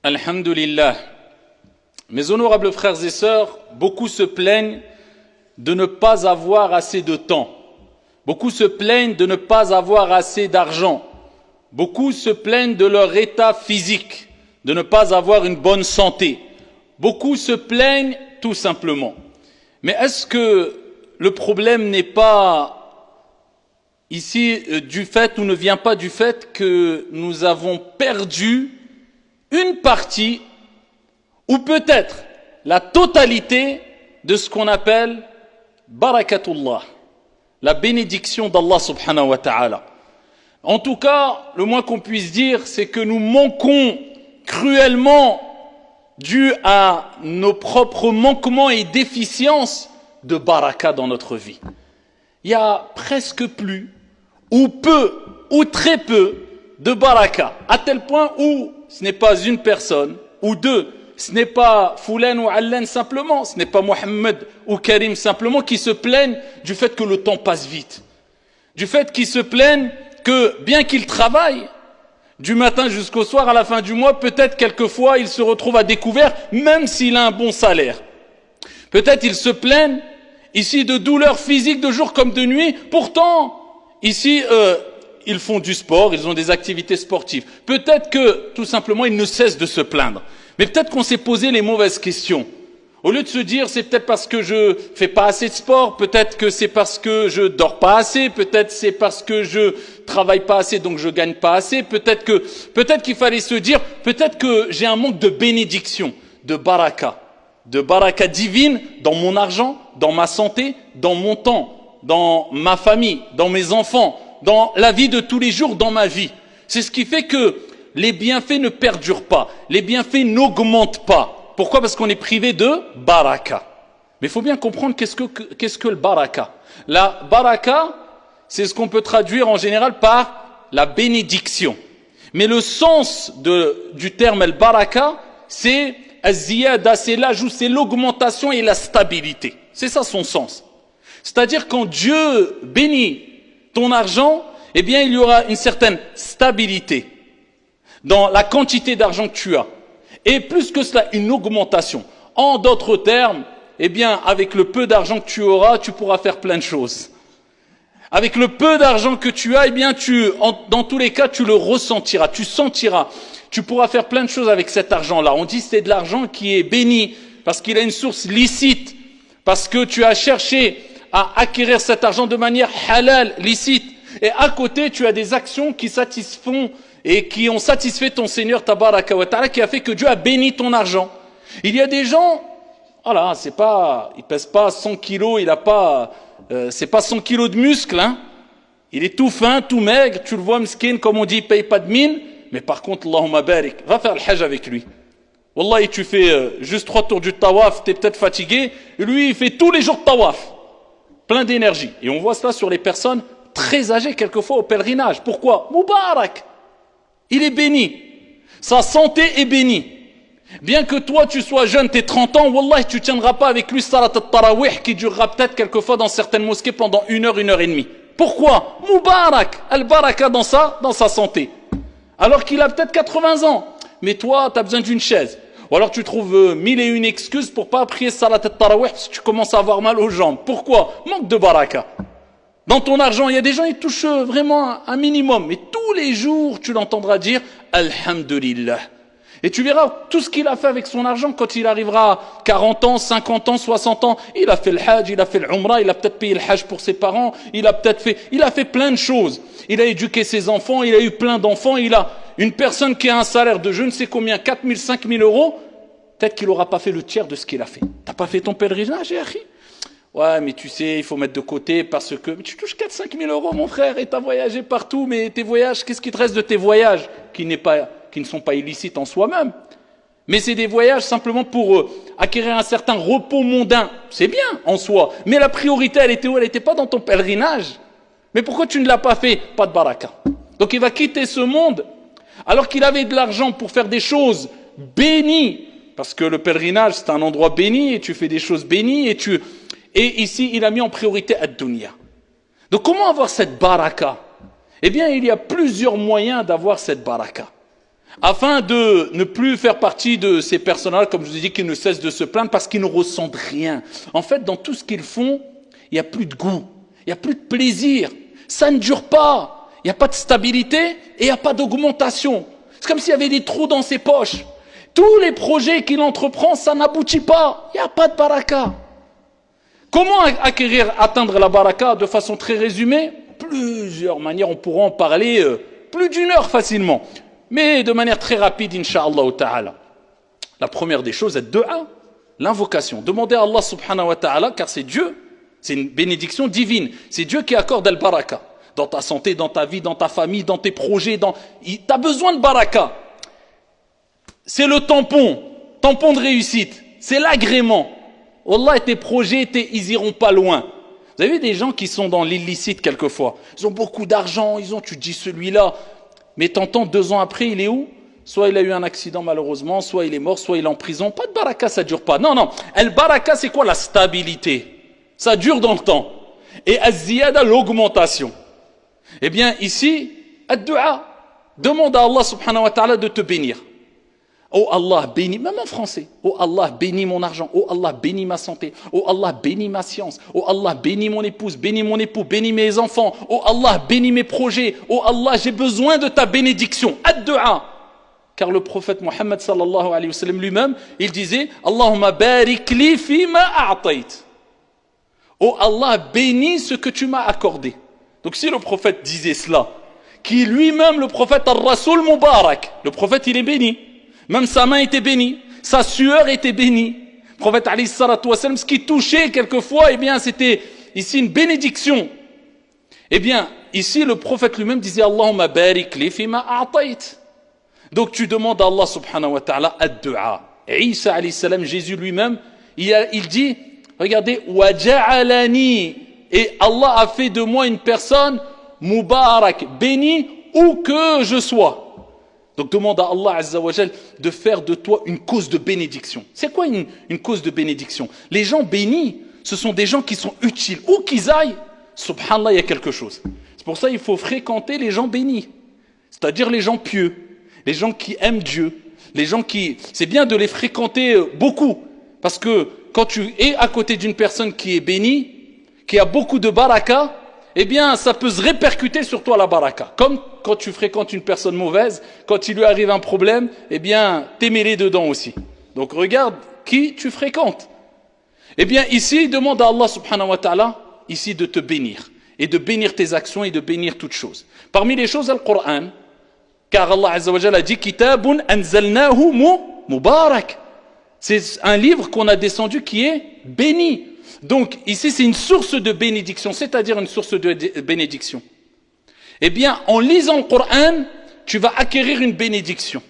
Alhamdulillah. Mes honorables frères et sœurs, beaucoup se plaignent de ne pas avoir assez de temps. Beaucoup se plaignent de ne pas avoir assez d'argent. Beaucoup se plaignent de leur état physique, de ne pas avoir une bonne santé. Beaucoup se plaignent tout simplement. Mais est-ce que le problème n'est pas ici du fait ou ne vient pas du fait que nous avons perdu une partie ou peut-être la totalité de ce qu'on appelle barakatullah, la bénédiction d'Allah subhanahu wa ta'ala. En tout cas, le moins qu'on puisse dire, c'est que nous manquons cruellement, dû à nos propres manquements et déficiences, de baraka dans notre vie. Il y a presque plus, ou peu, ou très peu de baraka, à tel point où ce n'est pas une personne, ou deux, ce n'est pas Foulan ou Allan simplement, ce n'est pas Mohammed ou Karim simplement qui se plaignent du fait que le temps passe vite. Du fait qu'ils se plaignent que bien qu'ils travaillent, du matin jusqu'au soir, à la fin du mois, peut-être quelquefois il se retrouve à découvert, même s'il a un bon salaire. Peut-être ils se plaignent ici de douleurs physiques de jour comme de nuit, pourtant ici ils font du sport, ils ont des activités sportives. Peut-être que tout simplement ils ne cessent de se plaindre. Mais peut-être qu'on s'est posé les mauvaises questions. Au lieu de se dire c'est peut-être parce que je fais pas assez de sport, peut-être que c'est parce que je dors pas assez, peut-être c'est parce que je travaille pas assez donc je gagne pas assez, peut-être qu'il fallait se dire peut-être que j'ai un manque de bénédiction, de baraka divine dans mon argent, dans ma santé, dans mon temps, dans ma famille, dans mes enfants, dans la vie de tous les jours, dans ma vie. C'est ce qui fait que les bienfaits ne perdurent pas, les bienfaits n'augmentent pas. Pourquoi? Parce qu'on est privé de baraka. Mais il faut bien comprendre qu'est-ce que le baraka. La baraka, c'est ce qu'on peut traduire en général par la bénédiction. Mais le sens du terme el baraka, c'est az-ziyada, c'est l'ajout, c'est l'augmentation et la stabilité. C'est ça son sens. C'est-à-dire quand Dieu bénit ton argent, eh bien il y aura une certaine stabilité dans la quantité d'argent que tu as. Et plus que cela, une augmentation. En d'autres termes, eh bien, avec le peu d'argent que tu auras, tu pourras faire plein de choses. Avec le peu d'argent que tu as, eh bien, dans tous les cas, tu le ressentiras, tu sentiras. Tu pourras faire plein de choses avec cet argent-là. On dit que c'est de l'argent qui est béni, parce qu'il a une source licite, parce que tu as cherché à acquérir cet argent de manière halal, licite. Et à côté, tu as des actions qui satisfont et qui ont satisfait ton Seigneur Tabaraka wa Ta'ala, qui a fait que Dieu a béni ton argent. Il y a des gens, voilà, il pèse pas 100 kilos, c'est pas 100 kilos de muscles, hein. Il est tout fin, tout maigre, tu le vois, miskin, comme on dit, il paye pas de mine, mais par contre, Allahumma barik, va faire le hajj avec lui. Wallahi, tu fais juste 3 tours du tawaf, t'es peut-être fatigué, et lui, il fait tous les jours tawaf, plein d'énergie. Et on voit cela sur les personnes très âgées, quelquefois au pèlerinage. Pourquoi? Moubarak. Il est béni. Sa santé est bénie. Bien que toi, tu sois jeune, t'es 30 ans, wallah, tu tiendras pas avec lui salat al-tarawih qui durera peut-être quelquefois dans certaines mosquées pendant 1 heure et demie. Pourquoi? Moubarak, al-baraka dans sa santé. Alors qu'il a peut-être 80 ans. Mais toi, tu as besoin d'une chaise. Ou alors tu trouves 1001 excuses pour pas prier salat al-tarawih parce que tu commences à avoir mal aux jambes. Pourquoi? Manque de baraka. Dans ton argent, il y a des gens qui touchent vraiment un minimum. Mais tous les jours, tu l'entendras dire « Alhamdulillah ». Et tu verras tout ce qu'il a fait avec son argent quand il arrivera à 40 ans, 50 ans, 60 ans. Il a fait le hajj, il a fait l'umrah, il a peut-être payé le hajj pour ses parents, il a fait plein de choses. Il a éduqué ses enfants, il a eu plein d'enfants, il a une personne qui a un salaire de je ne sais combien, 4 000, 5 000 euros. Peut-être qu'il n'aura pas fait le tiers de ce qu'il a fait. T'as pas fait ton pèlerinage, Yahri? Ouais, mais tu sais, il faut mettre de côté parce que tu touches 4-5 000 euros, mon frère, et tu as voyagé partout, mais tes voyages, qu'est-ce qui te reste de tes voyages qui ne sont pas illicites en soi-même? Mais c'est des voyages simplement pour acquérir un certain repos mondain. C'est bien en soi, mais la priorité, elle était où? Elle n'était pas dans ton pèlerinage. Mais pourquoi tu ne l'as pas fait? Pas de baraka. Donc il va quitter ce monde alors qu'il avait de l'argent pour faire des choses bénies. Parce que le pèlerinage, c'est un endroit béni et tu fais des choses bénies et ici, il a mis en priorité ad-dunya. Donc comment avoir cette baraka? Eh bien, il y a plusieurs moyens d'avoir cette baraka. afin de ne plus faire partie de ces personnes-là, comme je vous ai dit, qui ne cessent de se plaindre parce qu'ils ne ressentent rien. En fait, dans tout ce qu'ils font, il n'y a plus de goût, il n'y a plus de plaisir, ça ne dure pas, il n'y a pas de stabilité et il n'y a pas d'augmentation. C'est comme s'il y avait des trous dans ses poches. Tous les projets qu'il entreprend, ça n'aboutit pas, il n'y a pas de baraka. Comment atteindre la baraka de façon très résumée? Plusieurs manières, on pourra en parler plus d'une heure facilement. Mais de manière très rapide, incha'Allah ta'ala. La première des choses est dua, l'invocation. Demandez à Allah subhanahu wa ta'ala, car c'est Dieu, c'est une bénédiction divine. C'est Dieu qui accorde al-baraka. Dans ta santé, dans ta vie, dans ta famille, dans tes projets, tu as besoin de baraka. C'est le tampon de réussite. C'est l'agrément. Wallah, tes projets, ils iront pas loin. Vous avez des gens qui sont dans l'illicite quelquefois. Ils ont beaucoup d'argent, tu dis celui-là. Mais t'entends 2 ans après, il est où? Soit il a eu un accident malheureusement, soit il est mort, soit il est en prison. Pas de baraka, ça dure pas. Non. El baraka, c'est quoi? La stabilité. Ça dure dans le temps. Et az-ziyada, l'augmentation. Eh bien, ici, ad-du'a. Demande à Allah subhanahu wa ta'ala de te bénir. Oh Allah, bénis, même en français. Oh Allah, bénis mon argent. Oh Allah, bénis ma santé. Oh Allah, bénis ma science. Oh Allah, bénis mon épouse, bénis mon époux, bénis mes enfants. Oh Allah, bénis mes projets. Oh Allah, j'ai besoin de ta bénédiction. Ad-du'a. Car le prophète Mohammed sallallahu alayhi wa sallam lui-même, il disait Allahumma barik li fima a'tayt. Oh Allah, bénis ce que tu m'as accordé. Donc si le prophète disait cela, qui lui-même, le prophète al-Rasoul Mubarak, le prophète il est béni. Même sa main était bénie, sa sueur était bénie. Le prophète alayhi salatu wa sallam, ce qui touchait quelquefois, eh bien, c'était ici une bénédiction. Eh bien, ici, le prophète lui-même disait Allahumma barik li fima a'tayt. Donc, tu demandes à Allah subhanahu wa ta'ala ad-du'a. Et Isa alayhi salam, Jésus lui-même, il dit, regardez, wa ja'alani, et Allah a fait de moi une personne mubarak, bénie, où que je sois. Donc demande à Allah Azza wa Jal de faire de toi une cause de bénédiction. C'est quoi une cause de bénédiction? Les gens bénis, ce sont des gens qui sont utiles. Où qu'ils aillent, subhanallah, il y a quelque chose. C'est pour ça qu'il faut fréquenter les gens bénis. C'est-à-dire les gens pieux, les gens qui aiment Dieu, les gens qui... C'est bien de les fréquenter beaucoup. Parce que quand tu es à côté d'une personne qui est bénie, qui a beaucoup de baraka, eh bien, ça peut se répercuter sur toi la baraka. Comme quand tu fréquentes une personne mauvaise, quand il lui arrive un problème, eh bien, t'es mêlé dedans aussi. Donc, regarde qui tu fréquentes. Eh bien, ici, demande à Allah subhanahu wa ta'ala, ici, de te bénir. Et de bénir tes actions et de bénir toutes choses. Parmi les choses, le Coran, car Allah Azza wa Jalla a dit, Kitabun anzalnahu mubarak. C'est un livre qu'on a descendu qui est béni. Donc, ici, c'est une source de bénédiction, c'est-à-dire une source de bénédiction. Eh bien, en lisant le Coran, tu vas acquérir une bénédiction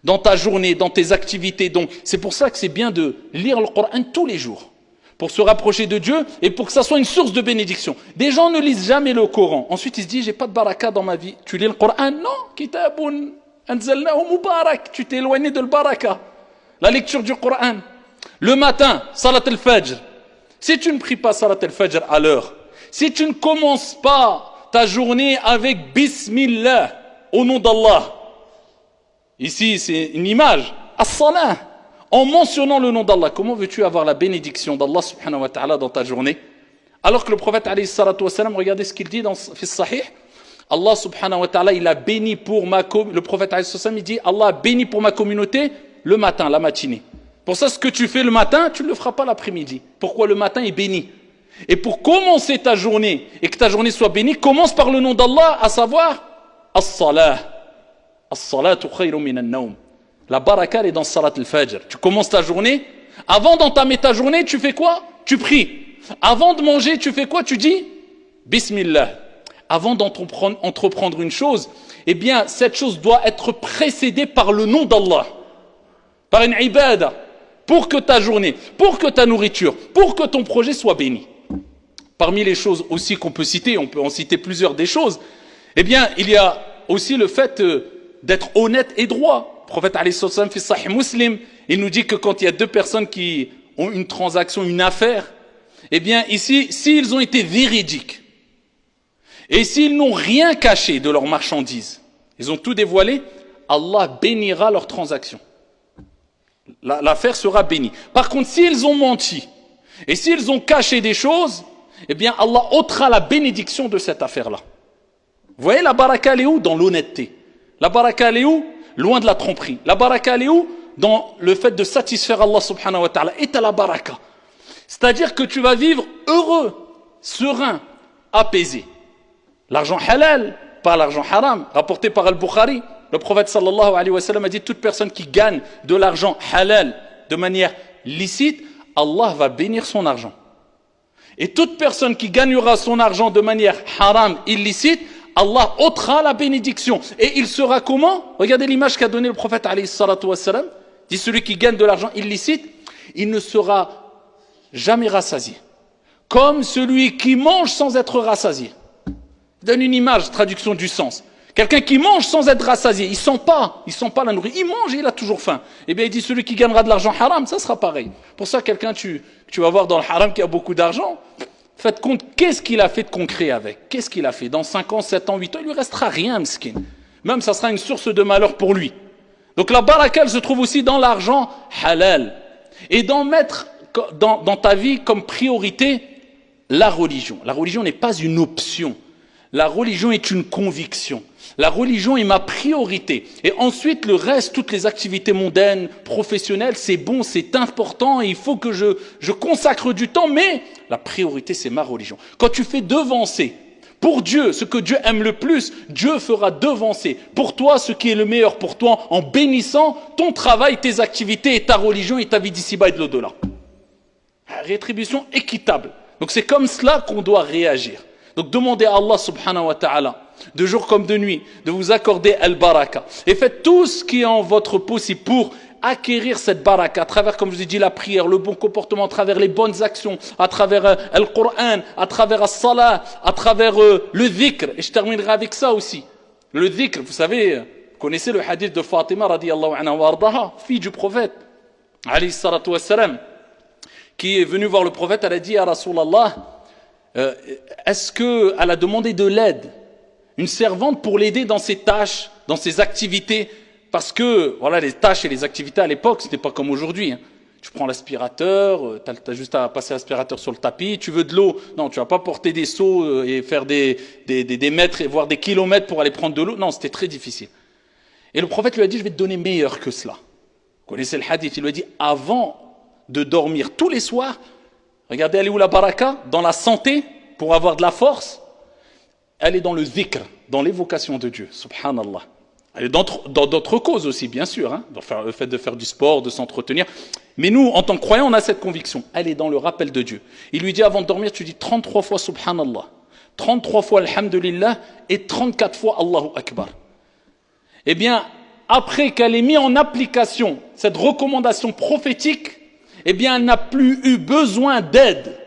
dans ta journée, dans tes activités. Donc, c'est pour ça que c'est bien de lire le Coran tous les jours, pour se rapprocher de Dieu et pour que ça soit une source de bénédiction. Des gens ne lisent jamais le Coran. Ensuite, ils se disent, j'ai pas de baraka dans ma vie. Tu lis le Coran? Non, kitabun anzalnahu mubarak. Tu t'es éloigné de le baraka. La lecture du Coran. Le matin, salat al-fajr. Si tu ne pries pas salat al-fajr à l'heure, si tu ne commences pas ta journée avec Bismillah, au nom d'Allah, ici c'est une image, as-salah, en mentionnant le nom d'Allah, comment veux-tu avoir la bénédiction d'Allah subhanahu wa ta'ala dans ta journée? Alors que le prophète alayhi salatu wa salam, regardez ce qu'il dit dans Fis Sahih, Allah subhanahu wa ta'ala, il a béni pour ma communauté, le prophète alayhi salatu wa salam, il dit, Allah a béni pour ma communauté le matin, la matinée. Pour ça, ce que tu fais le matin, tu ne le feras pas l'après-midi. Pourquoi le matin est béni? Et pour commencer ta journée, et que ta journée soit bénie, commence par le nom d'Allah, à savoir, as-salah. As-salatu khayrun min an-nawm. La baraka est dans salat al-fajr. Tu commences ta journée, avant d'entamer ta journée, tu fais quoi? Tu pries. Avant de manger, tu fais quoi? Tu dis Bismillah. Avant d'entreprendre une chose, eh bien, cette chose doit être précédée par le nom d'Allah. Par une ibada. Pour que ta journée, pour que ta nourriture, pour que ton projet soit béni. Parmi les choses aussi qu'on peut citer, on peut en citer plusieurs des choses, eh bien, il y a aussi le fait d'être honnête et droit. Le prophète alayhi sallam fi Sahih Muslim, il nous dit que quand il y a deux personnes qui ont une transaction, une affaire, eh bien, ici, s'ils ont été véridiques, et s'ils n'ont rien caché de leurs marchandises, ils ont tout dévoilé, Allah bénira leurs transactions. L'affaire sera bénie. Par contre, s'ils ont menti et s'ils ont caché des choses, eh bien Allah ôtera la bénédiction de cette affaire-là. Vous voyez, la baraka elle est où? Dans l'honnêteté. La baraka elle est où? Loin de la tromperie. La baraka elle est où? Dans le fait de satisfaire Allah subhanahu wa ta'ala. Et t'as la baraka. C'est-à-dire que tu vas vivre heureux, serein, apaisé. L'argent halal, pas l'argent haram, rapporté par Al-Bukhari. Le prophète sallallahu alayhi wa sallam a dit toute personne qui gagne de l'argent halal de manière licite, Allah va bénir son argent. Et toute personne qui gagnera son argent de manière haram, illicite, Allah ôtera la bénédiction. Et il sera comment? Regardez l'image qu'a donné le prophète alayhi salatu wa sallam. Dit celui qui gagne de l'argent illicite, il ne sera jamais rassasié. Comme celui qui mange sans être rassasié. Il donne une image, traduction du sens. Quelqu'un qui mange sans être rassasié, il sent pas la nourriture, il mange et il a toujours faim. Eh bien il dit celui qui gagnera de l'argent haram, ça sera pareil. Pour ça quelqu'un tu vas voir dans le haram qui a beaucoup d'argent, faites compte qu'est-ce qu'il a fait de concret avec. Qu'est-ce qu'il a fait? Dans 5 ans, 7 ans, 8 ans, il lui restera rien, miskin. Même ça sera une source de malheur pour lui. Donc la baraka elle se trouve aussi dans l'argent halal. Et d'en mettre dans ta vie comme priorité la religion. La religion n'est pas une option. La religion est une conviction. La religion est ma priorité. Et ensuite, le reste, toutes les activités mondaines, professionnelles, c'est bon, c'est important, et il faut que je consacre du temps, mais la priorité, c'est ma religion. Quand tu fais devancer pour Dieu ce que Dieu aime le plus, Dieu fera devancer pour toi ce qui est le meilleur pour toi en bénissant ton travail, tes activités et ta religion et ta vie d'ici-bas et de l'au-delà. Rétribution équitable. Donc c'est comme cela qu'on doit réagir. Donc demandez à Allah subhanahu wa ta'ala, de jour comme de nuit, de vous accorder al-baraka. Et faites tout ce qui est en votre possible pour acquérir cette baraka à travers, comme je vous ai dit, la prière, le bon comportement, à travers les bonnes actions, à travers le Coran, à travers la salat, à travers le dhikr. Et je terminerai avec ça aussi. Le dhikr, vous savez, vous connaissez le hadith de Fatima radiyallahu anha wa ardaha, fille du prophète, alayhi salatu wassalam, qui est venue voir le prophète, elle a dit à Rasulallah, est-ce qu'elle a demandé de l'aide, une servante pour l'aider dans ses tâches, dans ses activités, parce que voilà, les tâches et les activités à l'époque, c'était pas comme aujourd'hui. Hein. Tu prends l'aspirateur, t'as juste à passer l'aspirateur sur le tapis, tu veux de l'eau, non, tu vas pas porter des seaux et faire des mètres, voire des kilomètres pour aller prendre de l'eau, non, c'était très difficile. Et le prophète lui a dit, je vais te donner meilleur que cela. Vous connaissez le hadith, il lui a dit, avant de dormir tous les soirs, regardez, elle est où la baraka? Dans la santé, pour avoir de la force. Elle est dans le dhikr, dans l'évocation de Dieu, subhanallah. Elle est dans d'autres causes aussi, bien sûr, hein, dans le fait de faire du sport, de s'entretenir. Mais nous, en tant que croyants, on a cette conviction. Elle est dans le rappel de Dieu. Il lui dit, avant de dormir, tu dis 33 fois subhanallah, 33 fois alhamdulillah et 34 fois Allahu Akbar. Eh bien, après qu'elle ait mis en application cette recommandation prophétique, eh bien, elle n'a plus eu besoin d'aide.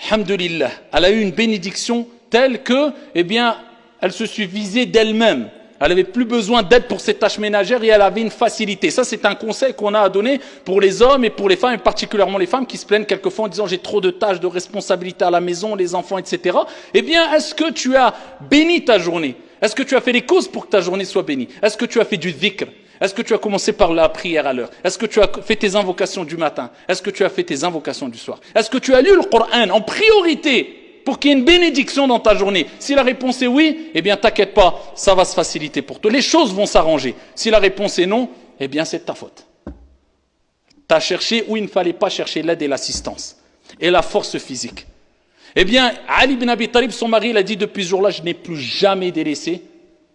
Alhamdulillah. Elle a eu une bénédiction telle que, eh bien, elle se suffisait d'elle-même. Elle n'avait plus besoin d'aide pour ses tâches ménagères et elle avait une facilité. Ça, c'est un conseil qu'on a à donner pour les hommes et pour les femmes, et particulièrement les femmes qui se plaignent quelquefois en disant j'ai trop de tâches, de responsabilités à la maison, les enfants, etc. Eh bien, est-ce que tu as béni ta journée? Est-ce que tu as fait les causes pour que ta journée soit bénie? Est-ce que tu as fait du dhikr? Est-ce que tu as commencé par la prière à l'heure? Est-ce que tu as fait tes invocations du matin? Est-ce que tu as fait tes invocations du soir? Est-ce que tu as lu le Coran en priorité pour qu'il y ait une bénédiction dans ta journée? Si la réponse est oui, eh bien t'inquiète pas, ça va se faciliter pour toi. Les choses vont s'arranger. Si la réponse est non, eh bien c'est de ta faute. Tu as cherché où il ne fallait pas chercher l'aide et l'assistance. Et la force physique. Eh bien, Ali ibn Abi Talib, son mari, il a dit depuis ce jour-là, je n'ai plus jamais délaissé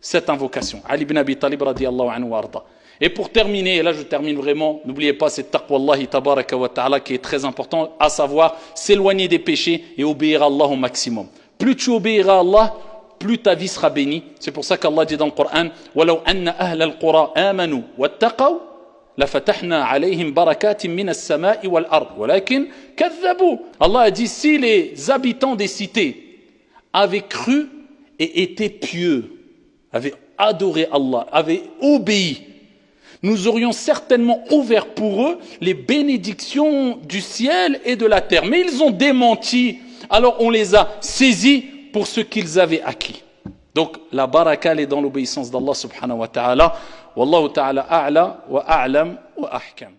cette invocation. Ali ibn Abi Talib radiyallahu anhu wa arda. Et pour terminer, et là je termine vraiment, n'oubliez pas cette taqwallahi tabaraka wa ta'ala qui est très important, à savoir s'éloigner des péchés et obéir à Allah au maximum. Plus tu obéiras à Allah, plus ta vie sera bénie. C'est pour ça qu'Allah dit dans le Coran وَلَوْ أَنَّ أَهْلَ الْقُرَىٰ آمَنُوا وَاتَّقَوْا لَفَتَحْنَا عَلَيْهِمْ بَرَكَاتٍ مِنَ السَّمَاءِ وَالْأَرْضِ وَلَكِنْ كَذَّبُوا. Allah a dit si les habitants des cités avaient cru et étaient pieux, avaient adoré Allah, avaient obéi, nous aurions certainement ouvert pour eux les bénédictions du ciel et de la terre. Mais ils ont démenti, alors on les a saisis pour ce qu'ils avaient acquis. Donc la baraka elle est dans l'obéissance d'Allah subhanahu wa ta'ala. Wallahu ta'ala a'la wa a'lam wa ahkam.